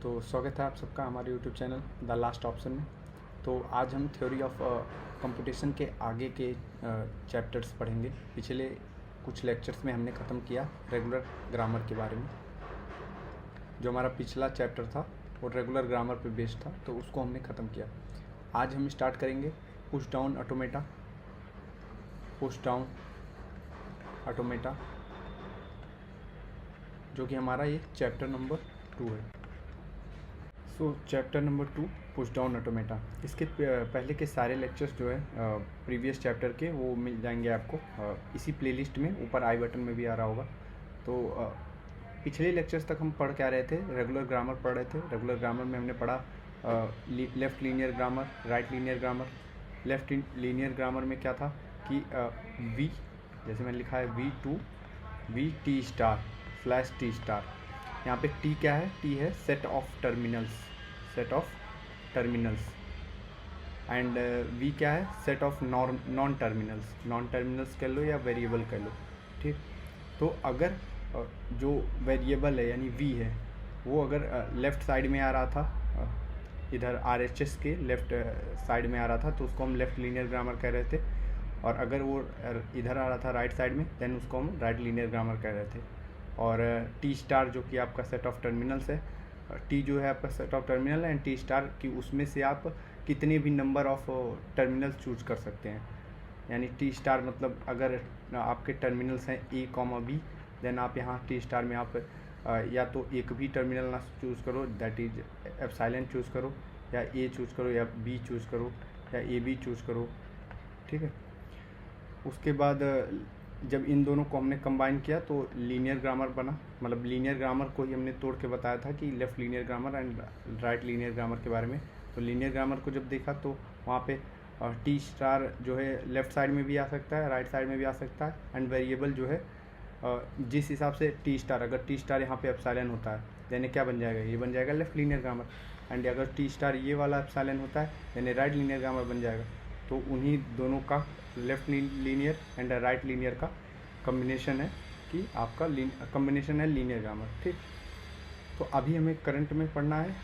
तो स्वागत है आप सबका हमारे YouTube channel the last option में। तो आज हम थ्योरी ऑफ कंपटीशन के आगे के चैप्टर्स पढ़ेंगे। पिछले कुछ लेक्चर्स में हमने ख़त्म किया रेगुलर ग्रामर के बारे में। जो हमारा पिछला चैप्टर था वो रेगुलर ग्रामर पे बेस्ड था, तो उसको हमने ख़त्म किया। आज हम स्टार्ट करेंगे पुश डाउन ऑटोमेटा, जो कि हमारा ये चैप्टर नंबर 2 है। Chapter number 2 push down automata. इसके पहले के सारे लेक्चर्स जो है प्रीवियस चैप्टर के वो मिल जाएंगे आपको इसी प्लेलिस्ट में, ऊपर आई बटन में भी आ रहा होगा। तो पिछले लेक्चर्स तक हम पढ़ के आ रहे थे, रेगुलर ग्रामर पढ़ रहे थे। रेगुलर ग्रामर में हमने पढ़ा left linear grammar, right linear grammar. Left linear grammar में क्या था कि वी, जैसे मैंने लिखा है V2 V T star slash T star. यहाँ पे T क्या है? T है set of terminals and V क्या है? सेट ऑफ नॉन टर्मिनल्स कह लो या वेरिएबल कह लो, ठीक। तो अगर जो वेरिएबल है यानी V है वो अगर लेफ़्ट साइड में आ रहा था, इधर RHS के लेफ़्ट साइड में आ रहा था, तो उसको हम लेफ़्ट लीनियर ग्रामर कह रहे थे। और अगर वो इधर आ रहा था राइट साइड में, देन उसको हम राइट लीनियर ग्रामर कह रहे थे। और T स्टार जो कि आपका सेट ऑफ टर्मिनल्स है, T जो है आपका सेट ऑफ टर्मिनल है, एंड T स्टार की उसमें से आप कितने भी नंबर ऑफ टर्मिनल्स चूज कर सकते हैं। यानी T स्टार मतलब अगर आपके टर्मिनल्स हैं A, B, देन आप यहाँ T स्टार में आप या तो एक भी टर्मिनल ना चूज़ करो, दैट इज एप्सिलॉन चूज़ करो, या A चूज़ करो, या B चूज़ करो, या AB चूज़ करो, ठीक है। उसके बाद जब इन दोनों को हमने कंबाइन किया तो लीनियर ग्रामर बना। मतलब लीनियर ग्रामर को ही हमने तोड़ के बताया था कि left linear grammar and right linear grammar के बारे में। तो लीनियर ग्रामर को जब देखा तो वहाँ पे T स्टार जो है लेफ़्ट साइड में भी आ सकता है, राइट साइड में भी आ सकता है, एंड वेरिएबल जो है जिस हिसाब से T स्टार, अगर T स्टार यहाँ पे एप्सिलॉन होता है, यानी क्या बन जाएगा? ये बन जाएगा लेफ़्ट लीनियर ग्रामर। एंड अगर T स्टार ये वाला एप्सिलॉन होता है, यानी राइट लीनियर ग्रामर बन जाएगा। तो उन्हीं दोनों का left linear and right linear का कम्बिनेशन है कि आपका कम्बिनेशन है लीनियर ग्रामर, ठीक। तो अभी हमें करंट में पढ़ना है।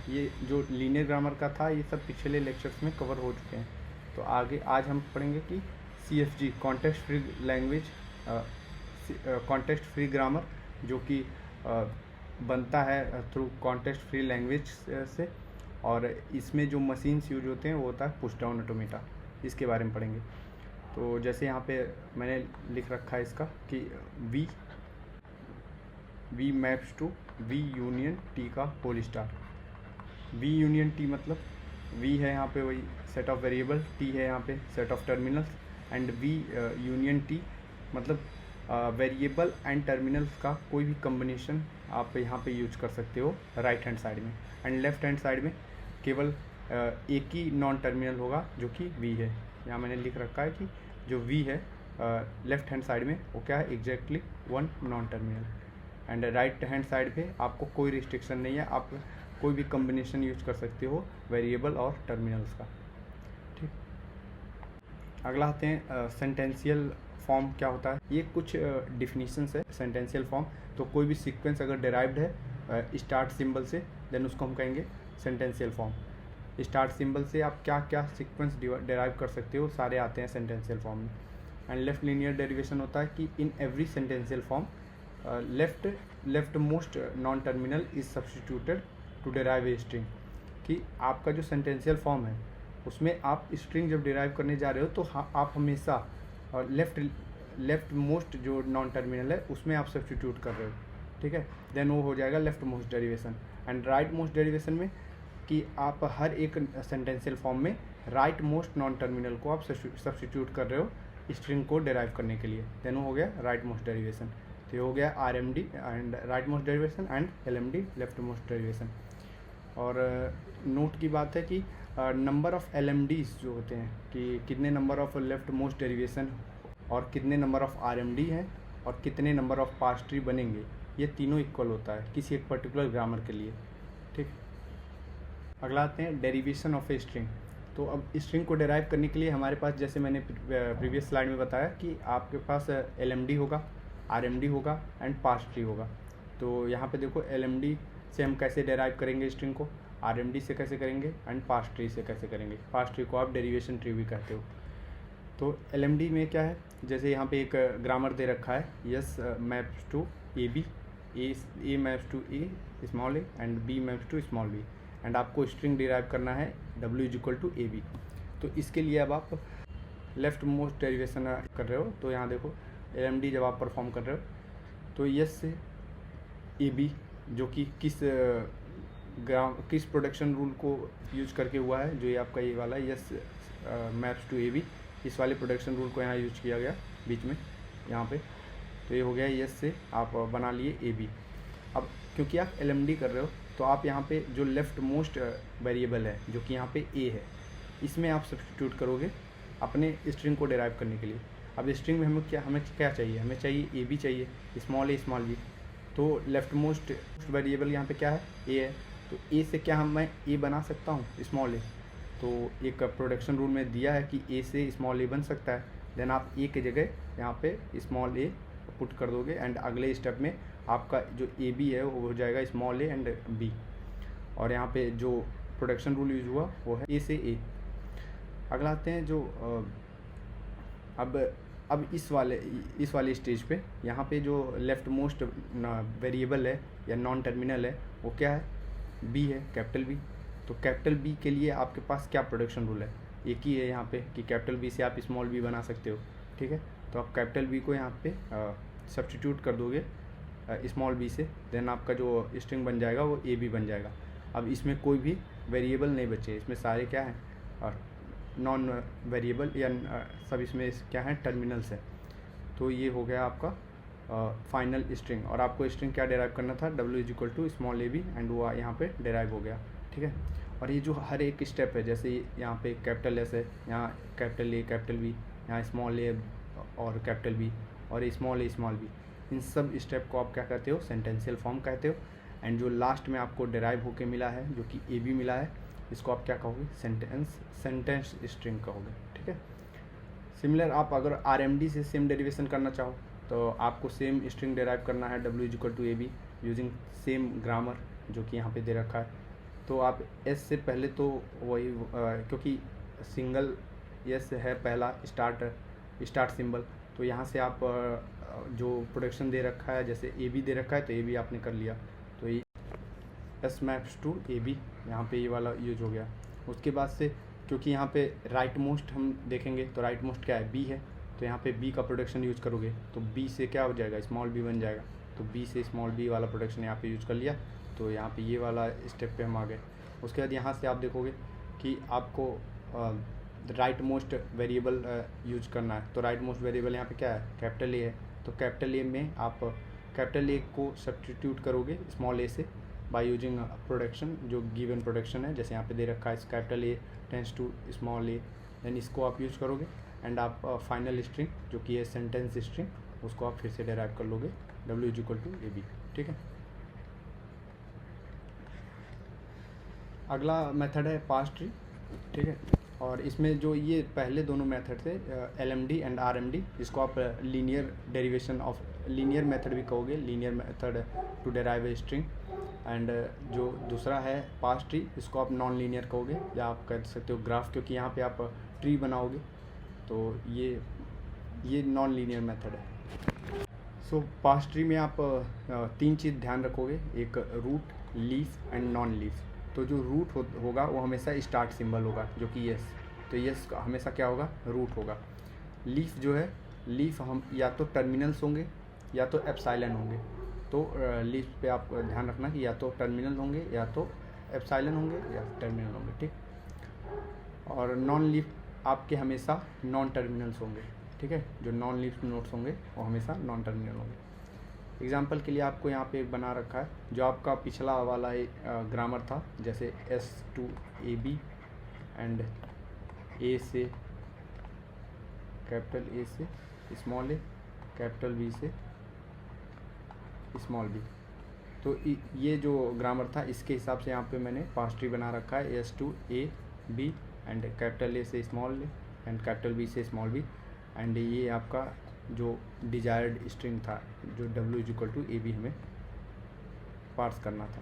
ये जो लीनियर ग्रामर का था ये सब पिछले लेक्चर्स में कवर हो चुके हैं। तो आगे आज हम पढ़ेंगे कि CFG context free language, context free grammar, जो कि बनता है थ्रू कॉन्टेक्स्ट फ्री लैंग्वेज से। और इसमें जो मशीन्स यूज होते हैं वो होता है पुश डाउन ऑटोमेटा। इसके बारे में पढ़ेंगे। तो जैसे यहाँ पे मैंने लिख रखा है इसका कि V maps to V union T का whole star. V union T मतलब V है यहाँ पे वही सेट ऑफ वेरिएबल, T है यहाँ पे set of terminals, and V union T मतलब वेरिएबल एंड टर्मिनल्स का कोई भी कम्बिनेशन आप यहाँ पे यूज कर सकते हो राइट हैंड साइड में। एंड लेफ्ट हैंड साइड में केवल एक ही नॉन टर्मिनल होगा जो कि V है। यहाँ मैंने लिख रखा है कि जो V है लेफ्ट हैंड साइड में वो क्या है? Exactly one non terminal. And right hand side पे आपको कोई रिस्ट्रिक्शन नहीं है, आप कोई भी कम्बिनेशन यूज कर सकते हो वेरिएबल और टर्मिनल्स का, ठीक। अगला आते हैं सेंटेंशियल फॉर्म क्या होता है। ये कुछ डिफिनीशंस है सेंटेंशियल फॉर्म। तो कोई भी सीक्वेंस अगर डिराइव्ड है स्टार्ट सिंबल से, देन उसको हम कहेंगे सेंटेंशियल फॉर्म। स्टार्ट सिंबल से आप क्या क्या सीक्वेंस डिराइव कर सकते हो, सारे आते हैं सेंटेंशियल फॉर्म में। एंड लेफ्ट लीनियर डेरिवेशन होता है कि in every sentential form left most non terminal is substituted to derive a string. कि आपका जो सेंटेंशियल फॉर्म है उसमें आप स्ट्रिंग जब डिराइव करने जा रहे हो तो आप हमेशा लेफ्ट मोस्ट जो नॉन टर्मिनल है उसमें आप सब्सटीट्यूट कर रहे हो, ठीक है। देन वो हो जाएगा left most derivation. And right most derivation में कि आप हर एक सेंटेंशियल फॉर्म में राइट मोस्ट नॉन टर्मिनल को आप सब्सटीट्यूट कर रहे हो स्ट्रिंग को डिराइव करने के लिए, देन हो गया राइट मोस्ट डेरिवेशन। तो ये हो गया RMD and right most derivation, and LMD left most derivation. और नोट की बात है कि नंबर ऑफ LMDs जो होते हैं कि कितने number of left most derivation और कितने नंबर ऑफ RMD हैं और कितने नंबर ऑफ पार्स ट्री बनेंगे, ये तीनों इक्वल होता है किसी एक पर्टिकुलर ग्रामर के लिए, ठीक। अगला आते हैं डेरिवेशन ऑफ ए स्ट्रिंग। तो अब स्ट्रिंग को डेराइव करने के लिए हमारे पास, जैसे मैंने प्रीवियस स्लाइड में बताया कि आपके पास LMD होगा, RMD होगा एंड पार्स ट्री होगा। तो यहाँ पे देखो LMD से हम कैसे डेराइव करेंगे स्ट्रिंग को, RMD से कैसे करेंगे एंड पार्स ट्री से कैसे करेंगे। पार्स ट्री को आप डेरिवेशन ट्री भी कहते हो। तो LMD में क्या है, जैसे यहाँ पे एक ग्रामर दे रखा है, yes maps to AB, A maps to a small a and B maps to small b, and आपको स्ट्रिंग डिराइव करना है W=AB। तो इसके लिए अब आप लेफ्ट मोस्ट डेरिवेशन कर रहे हो, तो यहाँ देखो LMD जब आप परफॉर्म कर रहे हो तो यस से AB जो कि किस प्रोडक्शन रूल को यूज करके हुआ है, जो ये आपका ये वाला यस मैप्स टू AB, इस वाले प्रोडक्शन रूल को यहाँ यूज किया गया बीच में यहाँ पे। तो ये हो गया यस से आप बना लिए AB। अब क्योंकि आप LMD कर रहे हो तो आप यहाँ पे जो लेफ्ट मोस्ट वेरिएबल है जो कि यहाँ पे A है, इसमें आप सब्स्टिट्यूट करोगे अपने स्ट्रिंग को डिराइव करने के लिए। अब स्ट्रिंग में हमें क्या चाहिए, हमें चाहिए AB चाहिए, स्मॉल b। तो लेफ्ट मोस्ट वेरिएबल यहाँ पे क्या है, A है। तो A से क्या मैं A बना सकता हूँ स्मॉल a। तो एक प्रोडक्शन रूल में दिया है कि A से स्मॉल a बन सकता है। देन आप A की जगह यहाँ पे स्मॉल a पुट कर दोगे एंड अगले स्टेप में आपका जो AB है वो हो जाएगा स्मॉल a एंड B। और यहाँ पे जो प्रोडक्शन रूल यूज हुआ वो है A से A। अगला आते हैं जो अब इस वाले स्टेज पे यहाँ पे जो लेफ्ट मोस्ट वेरिएबल है या नॉन टर्मिनल है वो क्या है, B है, कैपिटल B। तो कैपिटल B के लिए आपके पास क्या प्रोडक्शन रूल है, एक ही है यहाँ पे कि कैपिटल B से आप स्मॉल b बना सकते हो, ठीक है। तो आप कैपिटल B को यहाँ पे सब्स्टिट्यूट कर दोगे स्मॉल b से, देन आपका जो स्ट्रिंग बन जाएगा वो AB बन जाएगा। अब इसमें कोई भी वेरिएबल नहीं बचे, इसमें सारे क्या हैं और नॉन वेरिएबल या सब इसमें क्या है, टर्मिनल्स है। तो ये हो गया आपका फाइनल स्ट्रिंग। और आपको स्ट्रिंग क्या डिराइव करना था, W=ab एंड वो यहाँ पे डिराइव हो गया, ठीक है। और ये जो हर एक स्टेप है, जैसे यहाँ पे कैपिटल S है, यहाँ कैपिटल A कैपिटल B, यहाँ स्मॉल a और कैपिटल B और स्मॉल a स्मॉल b, इन सब स्टेप को आप क्या कहते हो, सेंटेंशियल फॉर्म कहते हो। एंड जो लास्ट में आपको डिराइव होके मिला है जो कि AB मिला है, इसको आप क्या कहोगे, सेंटेंस स्ट्रिंग कहोगे, ठीक है। सिमिलर आप अगर RMD से सेम डेरिवेशन करना चाहो तो आपको सेम स्ट्रिंग डिराइव करना है W=AB यूजिंग सेम ग्रामर जो कि यहाँ पे दे रखा है। तो आप S से पहले तो वही क्योंकि सिंगल S है पहला स्टार्ट सिंबल, तो यहाँ से आप जो प्रोडक्शन दे रखा है, जैसे AB दे रखा है तो AB आपने कर लिया, तो ये S मैप्स टू AB यहाँ पे ये वाला यूज हो गया। उसके बाद से क्योंकि यहाँ पे राइट मोस्ट हम देखेंगे तो राइट मोस्ट क्या है, B है, तो यहाँ पे B का प्रोडक्शन यूज करोगे तो B से क्या हो जाएगा, स्मॉल b बन जाएगा। तो B से स्मॉल b वाला प्रोडक्शन यहाँ पे यूज कर लिया, तो यहाँ पे ये वाला स्टेप पे हम आ गए। उसके बाद यहाँ से आप देखोगे कि आपको राइट मोस्ट वेरिएबल यूज करना है। तो राइट मोस्ट वेरिएबल यहाँ पे क्या है, कैपिटल A है। तो कैपिटल A में आप कैपिटल A को सब्स्टिट्यूट करोगे स्मॉल a से बाय यूजिंग प्रोडक्शन, जो गिवन प्रोडक्शन है, जैसे यहाँ पे दे रखा है capital A tends to small a, then इसको आप यूज करोगे एंड आप फाइनल स्ट्रिंग जो कि है सेंटेंस स्ट्रिंग, उसको आप फिर से डिराइव कर लोगे W=AB, ठीक है। अगला मेथड है पार्स ट्री, ठीक है। और इसमें जो ये पहले दोनों मेथड थे LMD एंड RMD, इसको आप linear derivation of linear method भी कहोगे, linear method to derive a string. And जो दूसरा है पार्स ट्री, इसको आप नॉन लीनियर कहोगे या आप कह सकते हो ग्राफ, क्योंकि यहाँ पे आप ट्री बनाओगे, तो ये नॉन लीनियर मेथड है। सो पार्स ट्री में आप तीन चीज़ ध्यान रखोगे, एक root, leaf and non leaf. तो जो रूट होगा वो हमेशा स्टार्ट सिंबल होगा जो कि यस, तो यस हमेशा क्या होगा, रूट होगा। लीफ जो है, लीफ हम या तो टर्मिनल्स होंगे या तो एप्सिलॉन होंगे। तो लीफ पे आप ध्यान रखना कि या तो टर्मिनल होंगे या तो एप्सिलॉन होंगे या टर्मिनल होंगे, ठीक। और नॉन लीफ आपके हमेशा नॉन टर्मिनल्स होंगे, ठीक है। जो नॉन लीफ नोट्स होंगे वो हमेशा नॉन टर्मिनल होंगे। एग्जाम्पल के लिए आपको यहाँ पे एक बना रखा है, जो आपका पिछला वाला ग्रामर था, जैसे S=AB एंड A से कैपिटल A से स्मॉल a, कैपिटल B से स्मॉल b। तो ये जो ग्रामर था इसके हिसाब से यहाँ पे मैंने पार्स ट्री बना रखा है, S=AB एंड कैपिटल A से small a and capital B से स्मॉल b। एंड ये आपका जो डिजायर्ड स्ट्रिंग था जो W=AB हमें पार्स करना था,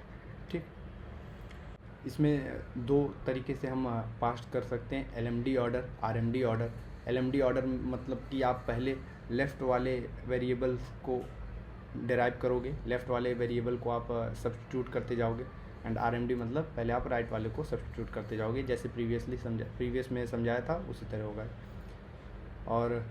इसमें दो तरीके से हम पास्ट कर सकते हैं, LMD order, RMD order. LMD order मतलब कि आप पहले लेफ़्ट वाले वेरिएबल्स को डिराइव करोगे, लेफ़्ट वाले वेरिएबल को आप सब्स्टिट्यूट करते जाओगे, एंड RMD मतलब पहले आप राइट वाले को सब्स्टिट्यूट करते जाओगे, जैसे प्रीवियस में समझाया था उसी तरह होगा। और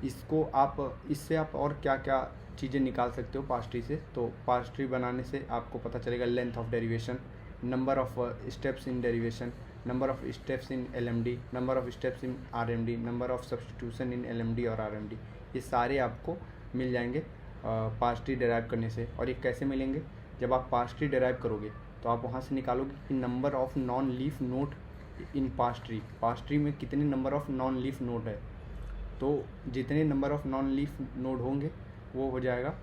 इससे आप और क्या क्या चीज़ें निकाल सकते हो पास्ट ट्री से। तो पास्ट ट्री बनाने से आपको पता चलेगा length of derivation, number of steps in derivation, number of steps in LMD, number of steps in RMD, number of substitution in LMD और RMD, ये सारे आपको मिल जाएंगे पास्ट ट्री डेराइव करने से। और ये कैसे मिलेंगे? जब आप पास्ट ट्री डेराइव करोगे तो आप वहाँ से निकालोगे कि number of non leaf node in past tree में कितने number of non leaf node है। तो जितने number of non leaf node होंगे वो हो जाएगा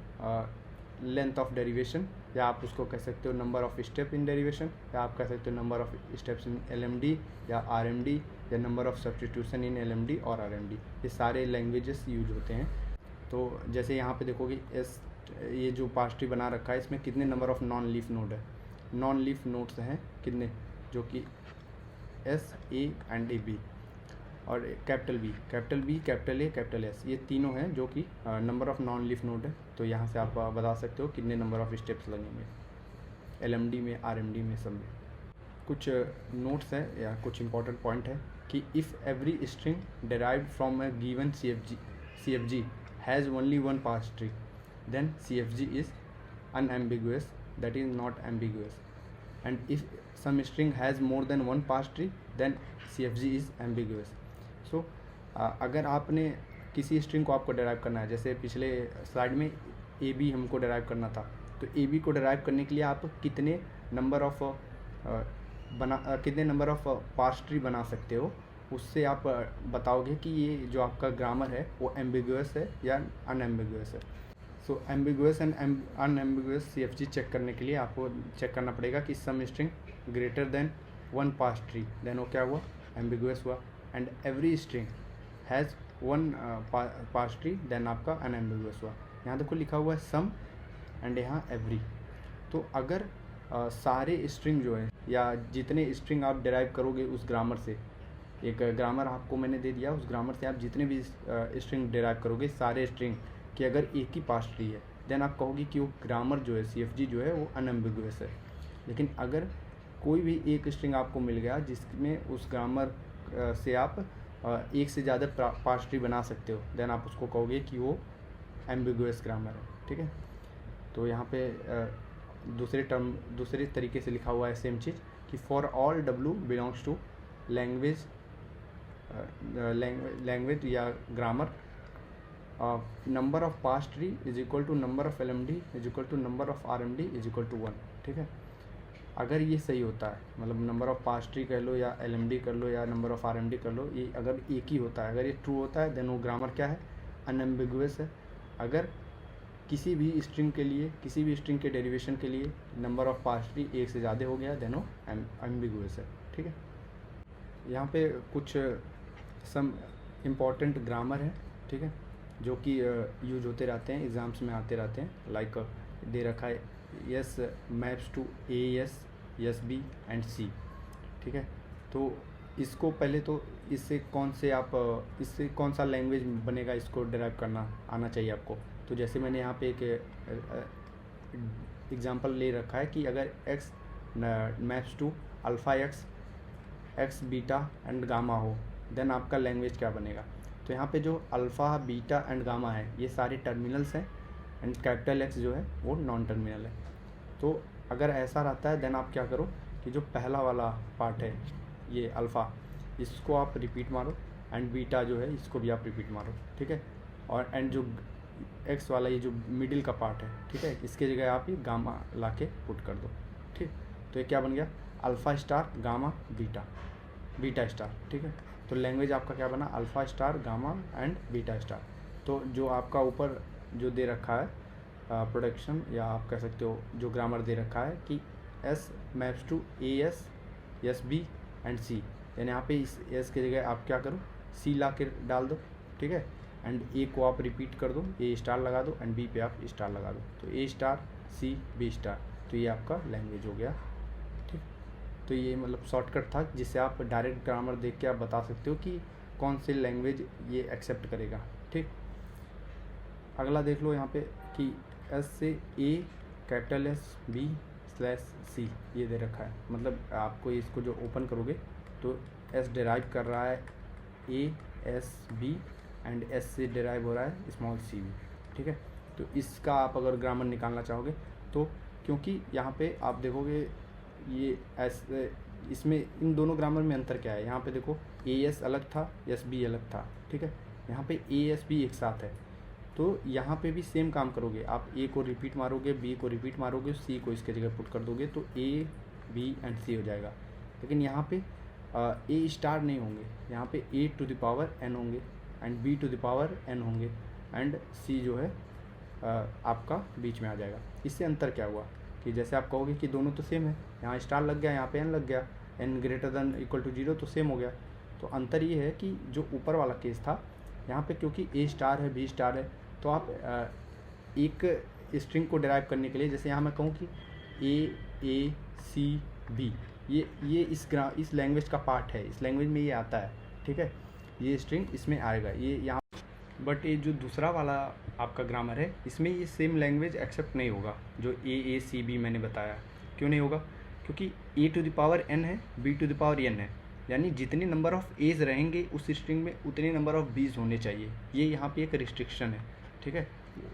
लेंथ ऑफ डेरिवेशन, या आप उसको कह सकते हो number of step in derivation, या आप कह सकते हो number of steps in LMD या RMD, या number of substitution in LMD और RMD। ये सारे लैंग्वेजेस यूज होते हैं। तो जैसे यहाँ पे देखोगे ये जो पास्ट ट्री बना रखा है इसमें कितने number of non leaf node है। नॉन लीफ नोड्स हैं कितने, जो कि S, A एंड AB, और capital B, capital A, capital S, ये तीनों हैं जो कि number of non leaf node है। तो यहाँ से आप बता सकते हो कितने नंबर ऑफ स्टेप्स लगेंगे LMD में, RMD में, सब में। कुछ नोट्स है या कुछ इंपॉर्टेंट पॉइंट है कि if every string derived from a given CFG has only one parse tree, then CFG is unambiguous, that is not ambiguous, and if some string has more than one pass tree then CFG is ambiguous। so अगर आपने किसी string को आपको derive करना है, जैसे पिछले slide में AB हमको डिराइव करना था, तो AB को डिराइव करने के लिए आप कितने नंबर ऑफ पास ट्री बना सकते हो, उससे आप बताओगे कि ये जो आपका ग्रामर है वो एम्बिगुअस है या अनएम्बिगुअस है। So ambiguous and unambiguous CFG check करने के लिए आपको चेक करना पड़ेगा कि some string greater than one parse tree, then वो क्या हुआ, एम्बिगुअस हुआ। And every string has one parse tree, then आपका अनएम्बिगुअस हुआ। यहाँ देखो लिखा हुआ है सम एंड यहाँ एवरी। तो अगर सारे स्ट्रिंग जो है या जितने स्ट्रिंग आप डिराइव करोगे उस ग्रामर से, एक ग्रामर आपको मैंने दे दिया, उस ग्रामर से आप जितने भी स्ट्रिंग डिराइव करोगे सारे स्ट्रिंग कि अगर एक ही पास ट्री है, देन आप कहोगे कि वो ग्रामर जो है CFG जो है वो अनएम्बिगुअस है। लेकिन अगर कोई भी एक स्ट्रिंग आपको मिल गया जिसमें उस ग्रामर से आप एक से ज़्यादा पास ट्री बना सकते हो, देन आप उसको कहोगे कि वो एम्बिगुअस ग्रामर है। ठीक है, तो यहाँ पे दूसरे तरीके से लिखा हुआ है सेम चीज़ कि for all W belongs to language या grammar, number of parse tree is equal to number of LMD is equal to number of RMD is equal to 1। ठीक है, अगर ये सही होता है, मतलब नंबर ऑफ पास ट्री कर लो या LMD कर लो या नंबर ऑफ RMD कर लो, ये अगर एक ही होता है, अगर ये ट्रू होता है, देन वो ग्रामर क्या है, अनएम्बिगुअस है। अगर किसी भी स्ट्रिंग के डेरिवेशन के लिए नंबर ऑफ पास ट्री एक से ज़्यादा हो गया, देन वो एम्बिगुअस है। ठीक है, यहाँ पे कुछ सम इम्पॉर्टेंट ग्रामर है, ठीक है, जो कि यूज होते रहते हैं, एग्ज़ाम्स में आते रहते हैं। लाइक दे रखा है yes maps to AES, SB and C। ठीक है, तो इसको पहले तो इससे कौन सा लैंग्वेज बनेगा, इसको डिराइव करना आना चाहिए आपको। तो जैसे मैंने यहाँ पे एक एग्जांपल ले रखा है कि अगर x maps to alpha x beta and gamma हो, देन आपका लैंग्वेज क्या बनेगा। तो यहाँ पे जो अल्फ़ा, बीटा एंड गामा है ये सारे टर्मिनल्स हैं, एंड कैपिटल X जो है वो नॉन टर्मिनल है। तो अगर ऐसा रहता है, देन आप क्या करो कि जो पहला वाला पार्ट है ये अल्फ़ा, इसको आप रिपीट मारो, एंड बीटा जो है इसको भी आप रिपीट मारो। ठीक है, और एंड जो X वाला ये जो मिडिल का पार्ट है, ठीक है, इसके जगह आप ये गामा ला के पुट कर दो। ठीक, तो ये क्या बन गया, alpha star gamma beta star. ठीक है, तो लैंग्वेज आपका क्या बना, alpha star gamma and beta star. तो जो आपका ऊपर जो दे रखा है प्रोडक्शन, या आप कह सकते हो जो ग्रामर दे रखा है कि S maps to AS, SB and C, यानी यहाँ पे इस S की जगह आप क्या करो, C ला के डाल दो। ठीक है, एंड A को आप रिपीट कर दो, A स्टार लगा दो, एंड B पे आप स्टार लगा दो, तो A star C B star, तो ये आपका लैंग्वेज हो गया। ठीक, तो ये मतलब शॉर्टकट था जिससे आप डायरेक्ट ग्रामर देख के आप बता सकते हो कि कौन सी लैंग्वेज ये एक्सेप्ट करेगा। ठीक, अगला देख लो यहाँ पे कि एस से A, capital S, B slash C ये दे रखा है। मतलब आपको इसको जो ओपन करोगे तो एस डिराइव कर रहा है A S B and S से डिराइव हो रहा है स्मॉल सी बी। ठीक है, तो इसका आप अगर ग्रामर निकालना चाहोगे तो, क्योंकि यहाँ पे आप देखोगे ये एस, इसमें इन दोनों ग्रामर में अंतर क्या है। यहाँ पे देखो ए एस अलग था, एस बी अलग था। ठीक है, यहाँ पे ए एस बी एक साथ है, तो यहाँ पे भी सेम काम करोगे आप। ए को रिपीट मारोगे, बी को रिपीट मारोगे, सी को इसके जगह पुट कर दोगे तो ए बी एंड सी हो जाएगा। लेकिन यहाँ पे ए स्टार नहीं होंगे, यहाँ पे A to the power N होंगे and B to the power N होंगे एंड सी जो है आपका बीच में आ जाएगा। इससे अंतर क्या हुआ कि जैसे आप कहोगे कि दोनों तो सेम है, यहाँ स्टार लग गया, यहाँ पे एन लग गया, N greater than equal to 0 तो सेम हो गया। तो अंतर ये है कि जो ऊपर वाला केस था यहाँ पे क्योंकि ए स्टार है, बी स्टार है, तो आप एक स्ट्रिंग को डिराइव करने के लिए, जैसे यहाँ मैं कहूँ कि ए सी बी, ये इस लैंग्वेज का पार्ट है, इस लैंग्वेज में ये आता है। ठीक है, ये स्ट्रिंग इसमें आएगा, ये यहाँ। बट ये जो दूसरा वाला आपका ग्रामर है इसमें ये सेम लैंग्वेज एक्सेप्ट नहीं होगा जो ए सी बी मैंने बताया। क्यों नहीं होगा? क्योंकि A to the power N है, B to the power N है, यानी जितने नंबर ऑफ एज रहेंगे उस स्ट्रिंग में उतने नंबर ऑफ बीज होने चाहिए। ये यहाँ पे एक रिस्ट्रिक्शन है। ठीक है,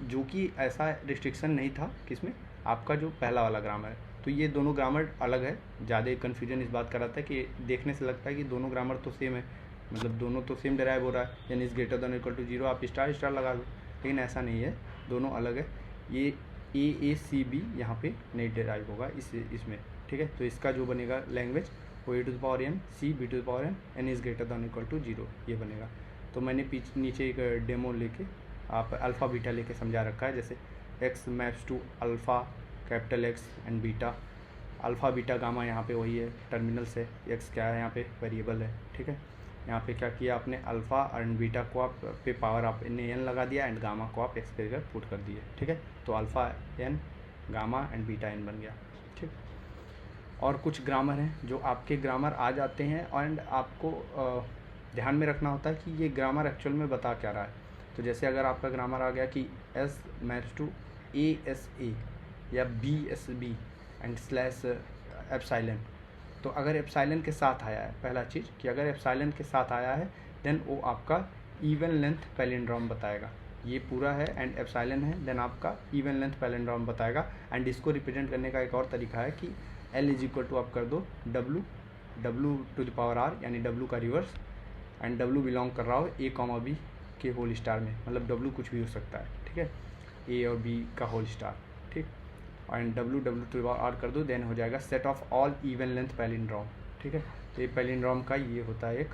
जो कि ऐसा रिस्ट्रिक्शन नहीं था किसमें, आपका जो पहला वाला ग्रामर है। तो ये दोनों ग्रामर अलग है। ज़्यादा कन्फ्यूजन इस बात का रहता है कि देखने से लगता है कि दोनों ग्रामर तो सेम है, मतलब दोनों तो सेम डिराइव हो रहा है, यानी इस ग्रेटर देन इक्वल टू 0 आप स्टार स्टार लगा दो, लेकिन ऐसा नहीं है, दोनों अलग है। ये ए सी बी यहाँ पे नहीं डिराइव होगा इसमें। ठीक है, तो इसका जो बनेगा लैंग्वेज वो A to the power N, C B to the power N, N is greater than equal to 0 ये बनेगा। तो मैंने नीचे एक डेमो लेके आप अल्फ़ा बीटा लेके समझा रखा है। जैसे X maps to alpha capital X and beta, alpha beta gamma यहाँ पे वही है, टर्मिनल्स है। एक्स क्या है यहाँ पे वेरिएबल है। ठीक है, यहाँ पे क्या किया आपने, अल्फ़ा एंड बीटा को आप पे पावर आप ने एन लगा दिया एंड गामा को आप एक्स पे पुट कर दिए। ठीक है, तो alpha N gamma and beta N बन गया। ठीक, और कुछ ग्रामर हैं जो आपके ग्रामर आ जाते हैं एंड आपको ध्यान में रखना होता है कि ये ग्रामर एक्चुअल में बता क्या रहा है। तो जैसे अगर आपका ग्रामर आ गया कि S maps to A S A या B S B and slash epsilon, तो अगर एप्सिलॉन के साथ आया है, पहला चीज़ कि अगर एप्सिलॉन के साथ आया है देन वो आपका इवन लेंथ पैलिंड्रोम बताएगा। ये पूरा है एंड एप्सिलॉन है देन आपका इवन लेंथ पैलिंड्रोम बताएगा। एंड इसको रिप्रेजेंट करने का एक और तरीका है कि एल इज इक्वल टू आप कर दो W to the power R, यानी डब्लू का रिवर्स, एंड डब्लू बिलोंग कर रहा हो ए कॉमा बी के होल स्टार में, मतलब डब्लू कुछ भी हो सकता है। ठीक है, ए और बी का होल स्टार। ठीक, and W to the R कर दो, देन हो जाएगा set of all even length palindrome. ठीक है, तो ये पैलिंड्रोम का ये होता है एक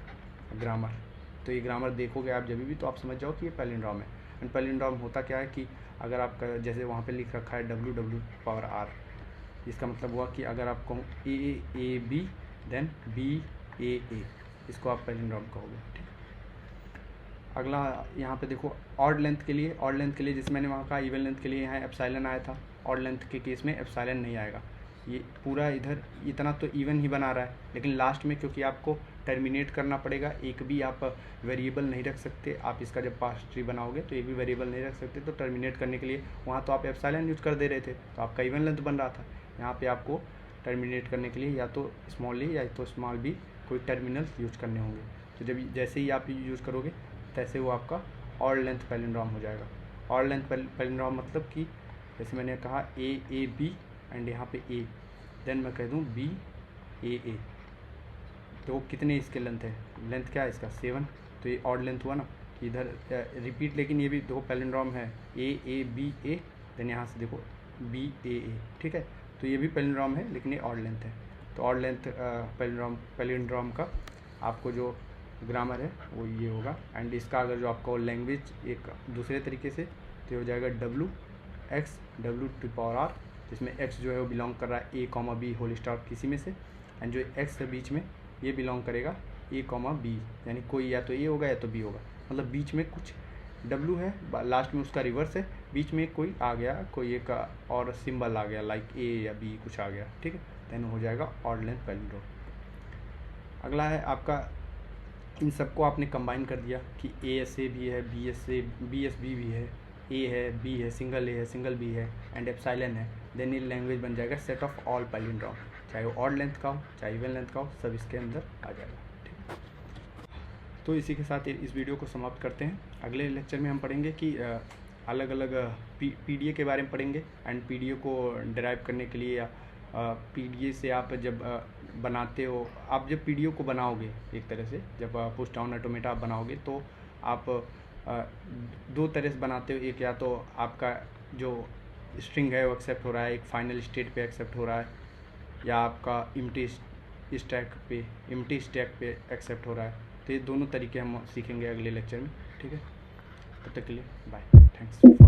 ग्रामर। तो ये ग्रामर देखोगे आप जब भी तो आप समझ जाओ कि ये पैलिंड्रोम है। एंड पैलिंड्रोम होता क्या है कि अगर आपका जैसे वहाँ पे लिख रखा है डब्लू पावर आर, इसका मतलब हुआ कि अगर आप कहूँ ए बी देन बी ए, इसको आप पैलिंड्रोम कहोगे। ठीक, अगला यहाँ पे देखो ऑड लेंथ के लिए जैसे मैंने वहाँ कहा इवन लेंथ के लिए यहाँ एप्सिलॉन आया था, ऑड लेंथ के केस में एप्सिलॉन नहीं आएगा। ये पूरा इधर इतना तो इवन ही बना रहा है, लेकिन लास्ट में क्योंकि आपको टर्मिनेट करना पड़ेगा, एक भी आप वेरिएबल नहीं रख सकते। आप इसका जब पास ट्री बनाओगे तो एक भी वेरिएबल नहीं रख सकते, तो टर्मिनेट करने के लिए वहाँ तो आप एप्सिलॉन यूज कर दे रहे थे तो आपका इवन लेंथ बन रहा था। यहाँ पे आपको टर्मिनेट करने के लिए या तो स्मॉल ए या तो स्मॉल बी कोई टर्मिनल्स यूज करने होंगे। तो जब जैसे ही आप यूज़ करोगे तैसे वो आपका ऑड लेंथ पैलिंड्रोम हो जाएगा। ऑड लेंथ पैलिंड्रोम मतलब कि जैसे मैंने कहा ए बी एंड यहाँ पे ए, देन मैं कह दूँ बी ए, तो कितने इसके लेंथ है, लेंथ क्या है इसका 7, तो ये ऑड लेंथ हुआ ना। इधर रिपीट, लेकिन ये भी देखो पैलिंड्रोम है ए बी ए, देन यहाँ से देखो बी ए। ठीक है, तो ये भी पैलिंड्रोम है लेकिन ये ऑड लेंथ है। तो ऑड लेंथ पैलिंड्रोम का आपको जो ग्रामर है वो ये होगा। एंड इसका अगर जो आपको लैंग्वेज एक दूसरे तरीके से तो हो जाएगा डब्लू टू पावर आर, जिसमें एक्स जो है वो बिलोंग कर रहा है ए कॉमा बी होल स्टार किसी में से, एंड जो एक्स है बीच में ये बिलोंग करेगा ए कॉमा बी, यानी कोई या तो ए होगा या तो बी होगा, मतलब बीच में कुछ डब्लू है, लास्ट में उसका रिवर्स है, बीच में कोई आ गया, कोई एक और सिंबल आ गया लाइक ए या बी कुछ आ गया। ठीक है, देन हो जाएगा ऑड लेंथ पैलिंड्रोम। अगला है आपका, इन सबको आपने कंबाइन कर दिया कि ASA भी है, BSB भी है, A है, B है, सिंगल A है, सिंगल B है एंड एप्सिलॉन है, देन ये लैंग्वेज बन जाएगा सेट ऑफ ऑल पैलिंड्रोम, चाहे वो ऑड लेंथ का हो चाहे इवन लेंथ का हो, सब इसके अंदर आ जाएगा। ठीक, तो इसी के साथ इस वीडियो को समाप्त करते हैं। अगले लेक्चर में हम पढ़ेंगे कि अलग अलग PDA के बारे में पढ़ेंगे एंड PDA को डिराइव करने के लिए या PDA से आप जब बनाते हो, आप जब PDA को बनाओगे एक तरह से, जब पुश डाउन ऑटोमेटा आप बनाओगे तो आप दो तरह से बनाते हो। एक या तो आपका जो स्ट्रिंग है वो एक्सेप्ट हो रहा है, एक फाइनल स्टेट पे एक्सेप्ट हो रहा है, या आपका इम्प्टी स्टैक पे एक्सेप्ट हो रहा है। तो ये दोनों तरीके हम सीखेंगे अगले लेक्चर में। ठीक है, तब तक के लिए बाय, थैंक्स।